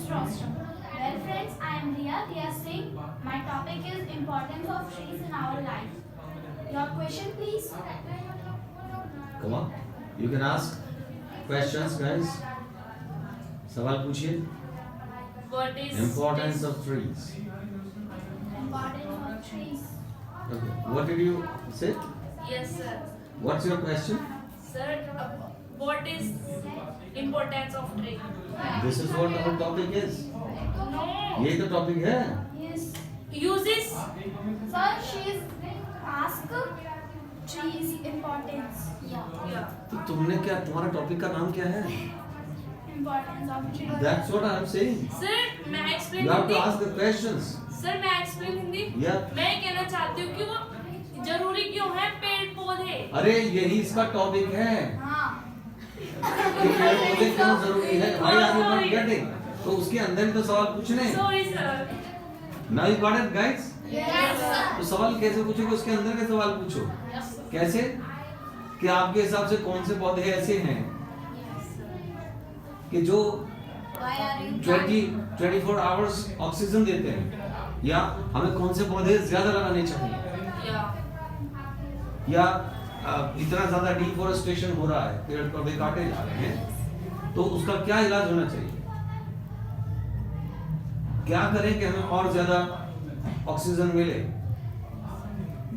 rostrum. Well friends, I am Riya Singh. My topic is importance of trees in our life. Your question please. Come on, you can ask questions, guys. सवाल पूछिए. What is Importance of trees. Importance of trees. Okay. What did you say? Yes, sir. What's your question? Sir, what is importance of tree? This is what our topic is. No. यही तो topic है. Yes. Uses. Sir, she is ask trees importance. Yeah. तो तुमने क्या, तुम्हारा topic का नाम क्या है? Importance of trees. That's what I am saying. Sir, मैं explain You have to Hindi. ask the questions. Sir, मैं explain हिंदी. Yeah. मैं कहना चाहती हूँ कि वो जरूरी क्यों है पेड़ पौधे? अरे यही इसका टॉपिक है हाँ. कि पेड़ पौधे क्यों जरूरी है. भाई आर यू नॉट गेटिंग? तो उसके अंदर ही तो सवाल पूछने. Sorry, sir. Now you got it, guys? Yes sir. तो सवाल कैसे पूछोगे? उसके अंदर के सवाल पूछो. Yes, sir. कैसे? कि आपके हिसाब से कौन से पौधे ऐसे हैं कि जो Why are you 24 hours oxygen देते हैं, या हमें कौन से पौधे ज्यादा लगाने चाहिए, Yeah. या इतना ज्यादा डिफोरेस्टेशन हो रहा है, पेड़ पौधे काटे जा रहे हैं, तो उसका क्या इलाज होना चाहिए, क्या करें कि हमें और ज्यादा ऑक्सीजन मिले.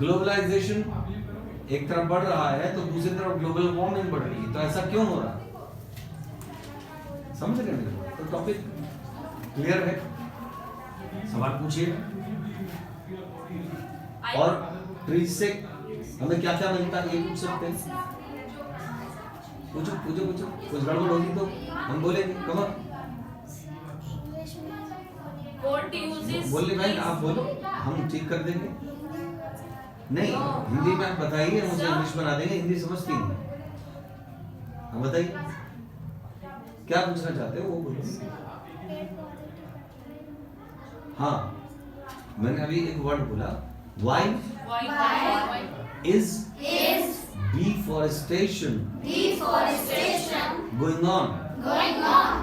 ग्लोबलाइजेशन एक तरफ बढ़ रहा है तो दूसरी तरफ ग्लोबल वार्मिंग बढ़ रही है, तो ऐसा क्यों हो रहा है? समझ रहे हैं? तो टॉपिक क्लियर है. सवाल पूछिए. और ट्रीज से हमें क्या क्या मिलता है ये पूछ सकते हैं. पूछो पूछो पूछो. कुछ गड़बड़ होगी तो हम बोलेंगे. कम What uses? बोलिए भाई, आप बोलो, हम ठीक कर देंगे. नहीं, हिंदी में आप बताइए, हम उसे इंग्लिश बना देंगे. हिंदी समझती नहीं. हम बताइए क्या पूछना चाहते हो, वो बोलो. हाँ, मैंने अभी एक वर्ड बोला. Why Why? is is deforestation going on? going on?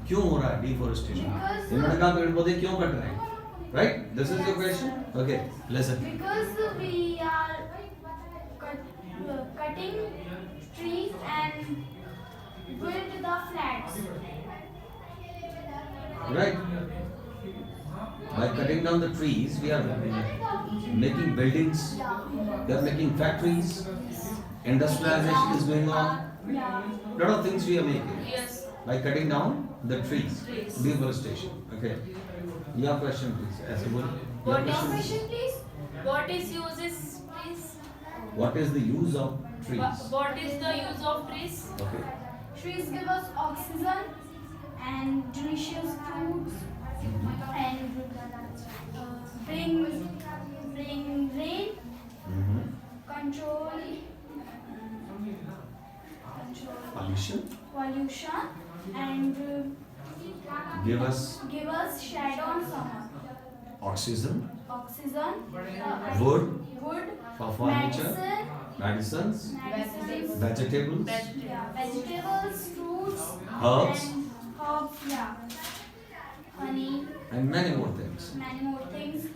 क्यों हो रहा है डिफोरेस्टेशन? Because- इन्होंने कहा पेड़ पौधे क्यों कट रहे हैं, right? This is your question. Okay, listen. Because we are cutting trees and build the flats. Right? By cutting down the trees, we are making buildings, we are making factories, industrialization is going on. Yeah. Lot of things we are making Yes. by cutting down the trees. Trees. Deforestation. Okay. Your question, please. ऐसे बोलो. Your What is- Your question, question please. What is uses trees? what is the use of trees? What is the use of trees? Okay. Trees give us oxygen and delicious fruits and bring rain, Mm-hmm. control Pollution. pollution and Give us give us shadow on summer. oxygen, Oxygen, wood wood, for furniture, medicines, medicines, vegetables, yeah, vegetables, fruits, Herbs. and herbs, yeah, honey, and many more things. many more things.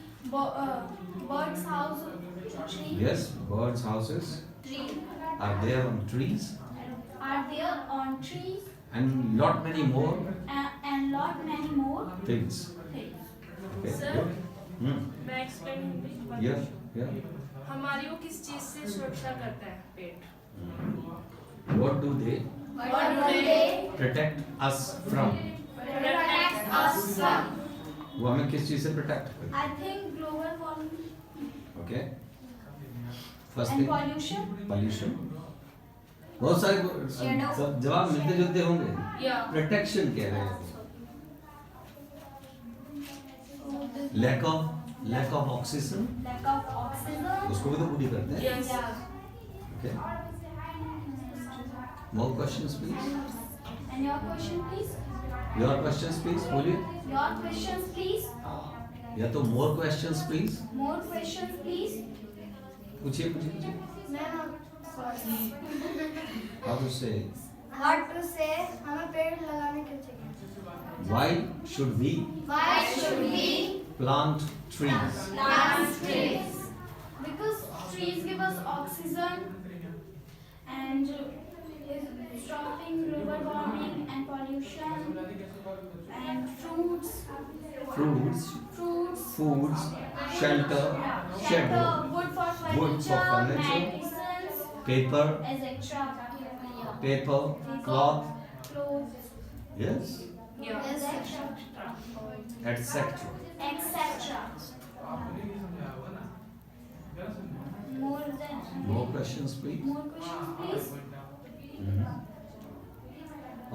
Birds house tree, Yes, birds' houses tree are there on trees, are there on trees and lot many more and lot many more things. things. Okay. Sir? Good. Hmm. मैं explain Hindi. Yeah. Yeah. हमारी वो किस चीज से सुरक्षा करता है पेड़? What do they What do they protect us from? protect us from? वो हमें किस चीज से प्रोटेक्ट करते I think global warming हैं? Okay. First and thing, pollution. pollution. बहुत सारे Shadow. सब जवाब मिलते जुलते होंगे. Yeah. प्रोटेक्शन कह रहे हैं. lack of oxygen, Lack of oxygen. उसको भी तो पूरी करते हैं. Yes. Yeah. Okay. More questions, please. And your question, please. Your questions, please. बोलिए. Your questions, please. या तो more questions, please. More questions, please. पूछिए पूछिए पूछिए. How to say? What to say? हमें पेड़ लगाने क्यों चाहिए? Why should we Why should we plant trees? plant trees? Because trees give us oxygen and is stopping global warming and pollution and fruits, Fruits, foods, shelter, shelter, shadow, wood for Wood for furniture, furniture. medicines, paper, etc. paper, cloth, Clothes, yes, Yeah. etc. etc. More than More questions, please. more questions, please.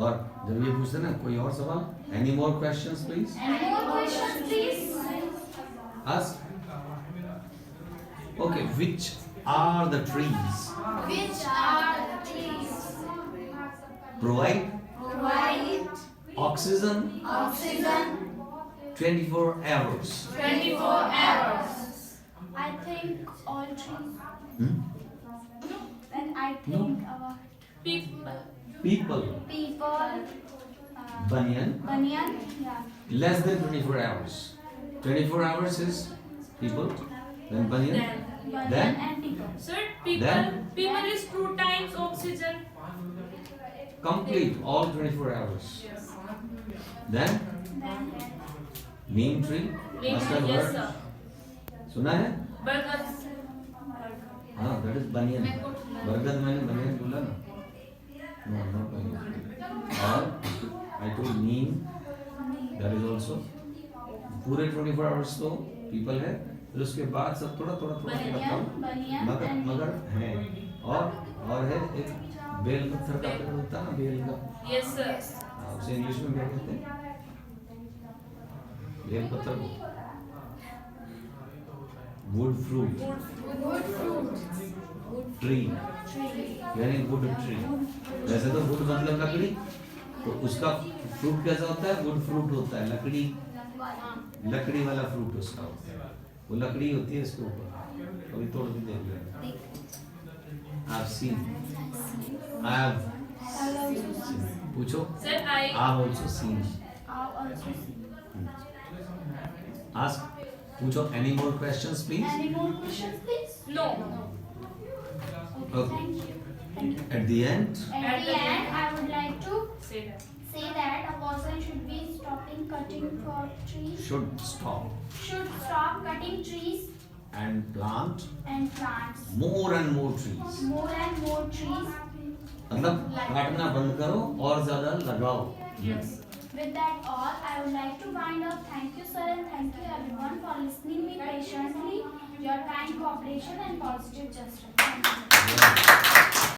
और जब ये पूछते ना कोई और सवाल, any more questions, please? Any more questions, please? Ask. Okay, which are the trees Which are the trees? provide Provide oxygen oxygen 24 hours? 24 hours. I think all trees. Hmm? When I think about People. People, people, banyan, banyan, yeah, less than 24 hours. 24 hours is people, then banyan, Then. banyan and people. Sir, people. Then? People is 2 times oxygen. complete all 24 hours. Yes. Then Then neem tree, must have Yes, heard. sir. सुना है? Burgers. हाँ, that is banyan. बरगद मैंने banyan बोला ना? No, not banyan. और I told neem, that is also. पूरे 24 hours तो people है, फिर उसके बाद सब थोड़ा थोड़ा थोड़ा थोड़ा banyan, कम। banyan मगर and मगर है और है एक बेल पत्थर का पेड़ होता है ना, बेल का। Yes, sir. हाँ, उसे इंग्लिश में क्या कहते हैं? बेल पत्थर को would fruit wood fruit, tree tree, यानी वुड ट्री। वैसे तो वुड मतलब लकड़ी, तो उसका फ्रूट कैसा होता है? वुड फ्रूट होता है, लकड़ी लकड़ी वाला फ्रूट उसका होता है। वो लकड़ी होती है इसके ऊपर, कभी तोड़ के देख लेना। I've seen, I have seen. पूछो। Sir, I. I've also seen. are also seen. Ask. पूछो। Any more questions, please? Any more questions, please? No. Okay, Okay. thank you. Thank you. At the end, At the end, I would like to Say that. say that a person should be stopping cutting for trees, should stop should stop cutting trees and plant and plants more and more trees. more and more trees. मतलब काटना बंद करो और ज्यादा लगाओ। Yes. With that all, I would like to wind up. Thank you, sir, and thank you everyone for listening me patiently. Your kind cooperation and positive gesture. Thank you. Yeah.